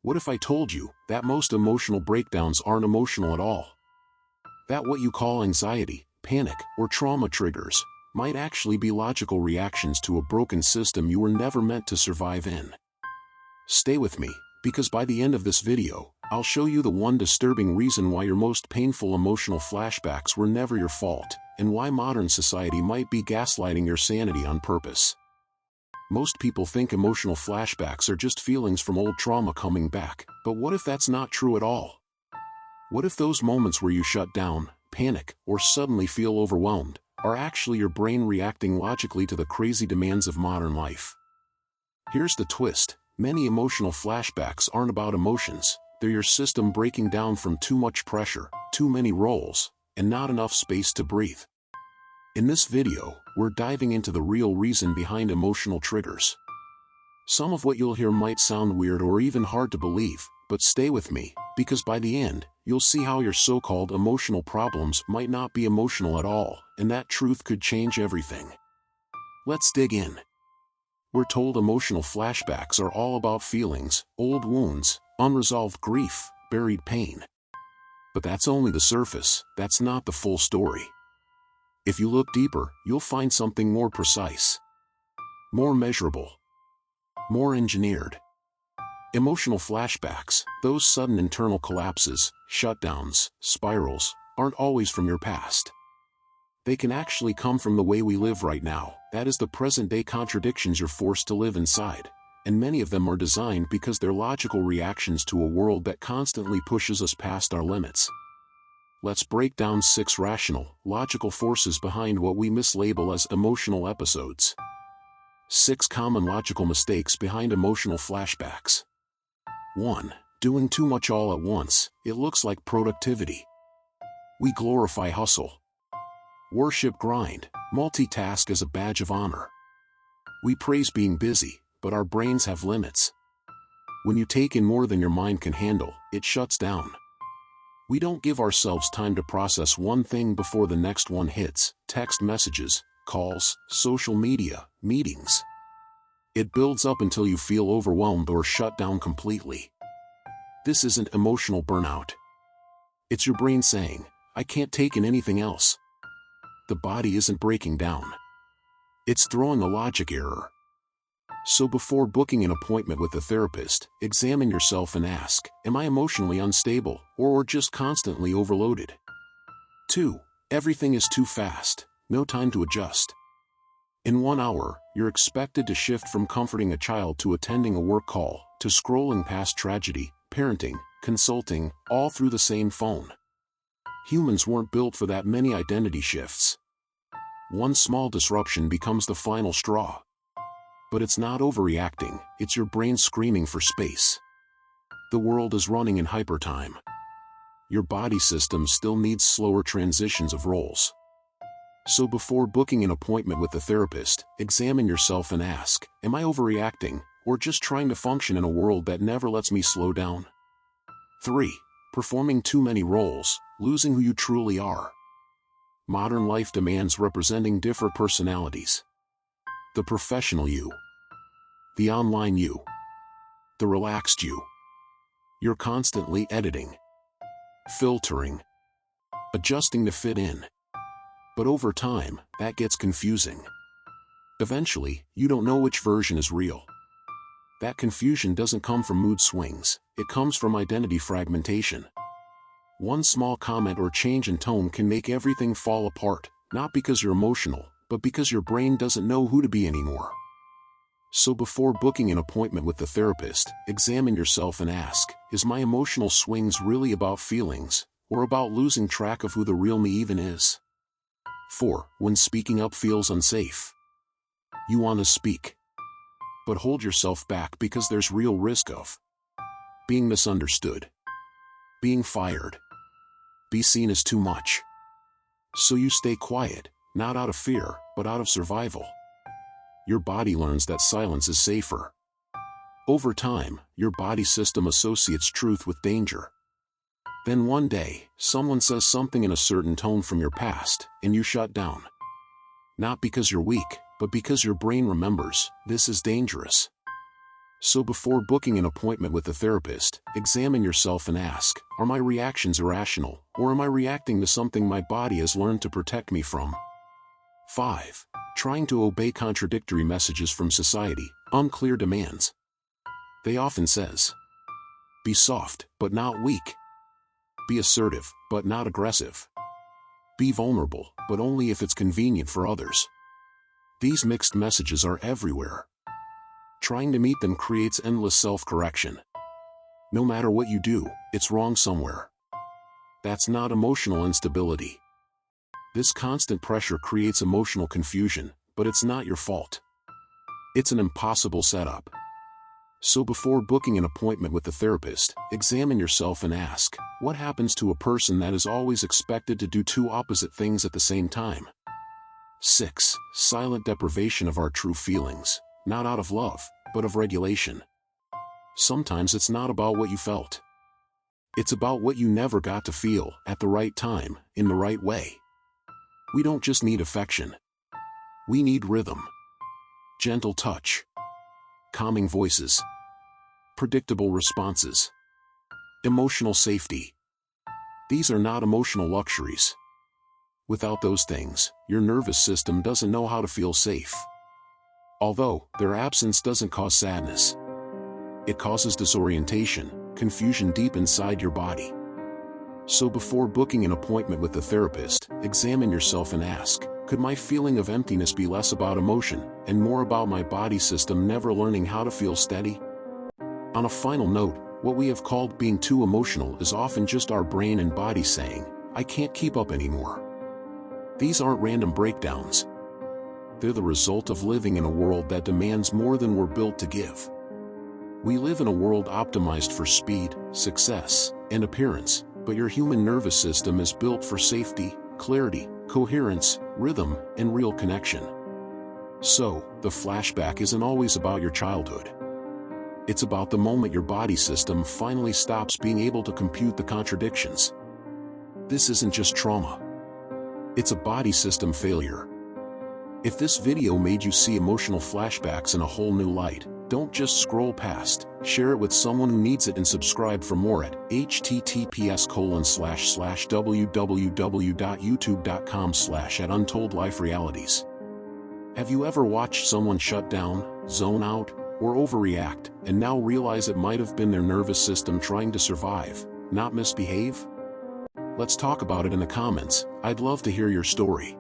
What if I told you that most emotional breakdowns aren't emotional at all? That what you call anxiety, panic, or trauma triggers might actually be logical reactions to a broken system you were never meant to survive in. Stay with me, because by the end of this video, I'll show you the one disturbing reason why your most painful emotional flashbacks were never your fault, and why modern society might be gaslighting your sanity on purpose. Most people think emotional flashbacks are just feelings from old trauma coming back, but what if that's not true at all? What if those moments where you shut down, panic, or suddenly feel overwhelmed are actually your brain reacting logically to the crazy demands of modern life? Here's the twist: many emotional flashbacks aren't about emotions, they're your system breaking down from too much pressure, too many roles, and not enough space to breathe. In this video, we're diving into the real reason behind emotional triggers. Some of what you'll hear might sound weird or even hard to believe, but stay with me, because by the end, you'll see how your so-called emotional problems might not be emotional at all, and that truth could change everything. Let's dig in. We're told emotional flashbacks are all about feelings, old wounds, unresolved grief, buried pain. But that's only the surface, that's not the full story. If you look deeper, you'll find something more precise, more measurable, more engineered. Emotional flashbacks, those sudden internal collapses, shutdowns, spirals, aren't always from your past. They can actually come from the way we live right now, that is the present-day contradictions you're forced to live inside, and many of them are designed because they're logical reactions to a world that constantly pushes us past our limits. Let's break down 6 rational, logical forces behind what we mislabel as emotional episodes. 6 common logical mistakes behind emotional flashbacks. 1. Doing too much all at once. It looks like productivity. We glorify hustle, worship grind, multitask as a badge of honor. We praise being busy, but our brains have limits. When you take in more than your mind can handle, it shuts down. We don't give ourselves time to process one thing before the next one hits: text messages, calls, social media, meetings. It builds up until you feel overwhelmed or shut down completely. This isn't emotional burnout. It's your brain saying, "I can't take in anything else." The body isn't breaking down. It's throwing a logic error. So before booking an appointment with a therapist, examine yourself and ask, am I emotionally unstable, or just constantly overloaded? 2. Everything is too fast, no time to adjust. In 1 hour, you're expected to shift from comforting a child to attending a work call, to scrolling past tragedy, parenting, consulting, all through the same phone. Humans weren't built for that many identity shifts. One small disruption becomes the final straw. But it's not overreacting, it's your brain screaming for space. The world is running in hypertime. Your body system still needs slower transitions of roles. So before booking an appointment with a therapist, examine yourself and ask, am I overreacting, or just trying to function in a world that never lets me slow down? 3. Performing too many roles, losing who you truly are. Modern life demands representing different personalities. The professional you, the online you, the relaxed you. You're constantly editing, filtering, adjusting to fit in. But over time, that gets confusing. Eventually, you don't know which version is real. That confusion doesn't come from mood swings, it comes from identity fragmentation. One small comment or change in tone can make everything fall apart, not because you're emotional, but because your brain doesn't know who to be anymore. So before booking an appointment with the therapist, examine yourself and ask, is my emotional swings really about feelings, or about losing track of who the real me even is? 4. When speaking up feels unsafe. You want to speak, but hold yourself back because there's real risk of being misunderstood, being fired, be seen as too much. So you stay quiet, not out of fear, but out of survival. Your body learns that silence is safer. Over time, your body system associates truth with danger. Then one day, someone says something in a certain tone from your past, and you shut down. Not because you're weak, but because your brain remembers, this is dangerous. So before booking an appointment with a therapist, examine yourself and ask, are my reactions irrational, or am I reacting to something my body has learned to protect me from? 5. Trying to obey contradictory messages from society, unclear demands. They often says, be soft, but not weak. Be assertive, but not aggressive. Be vulnerable, but only if it's convenient for others. These mixed messages are everywhere. Trying to meet them creates endless self-correction. No matter what you do, it's wrong somewhere. That's not emotional instability. This constant pressure creates emotional confusion, but it's not your fault. It's an impossible setup. So before booking an appointment with a therapist, examine yourself and ask, what happens to a person that is always expected to do two opposite things at the same time? 6. Silent deprivation of our true feelings, not out of love, but of regulation. Sometimes it's not about what you felt. It's about what you never got to feel, at the right time, in the right way. We don't just need affection. We need rhythm. Gentle touch. Calming voices. Predictable responses. Emotional safety. These are not emotional luxuries. Without those things, your nervous system doesn't know how to feel safe. Although, their absence doesn't cause sadness. It causes disorientation, confusion deep inside your body. So before booking an appointment with a therapist, examine yourself and ask, could my feeling of emptiness be less about emotion, and more about my body system never learning how to feel steady? On a final note, what we have called being too emotional is often just our brain and body saying, I can't keep up anymore. These aren't random breakdowns. They're the result of living in a world that demands more than we're built to give. We live in a world optimized for speed, success, and appearance, but your human nervous system is built for safety, clarity, coherence, rhythm, and real connection. So, the flashback isn't always about your childhood. It's about the moment your body system finally stops being able to compute the contradictions. This isn't just trauma. It's a body system failure. If this video made you see emotional flashbacks in a whole new light, don't just scroll past, share it with someone who needs it and subscribe for more at https://www.youtube.com/@untold-life-realities. Have you ever watched someone shut down, zone out, or overreact, and now realize it might have been their nervous system trying to survive, not misbehave? Let's talk about it in the comments. I'd love to hear your story.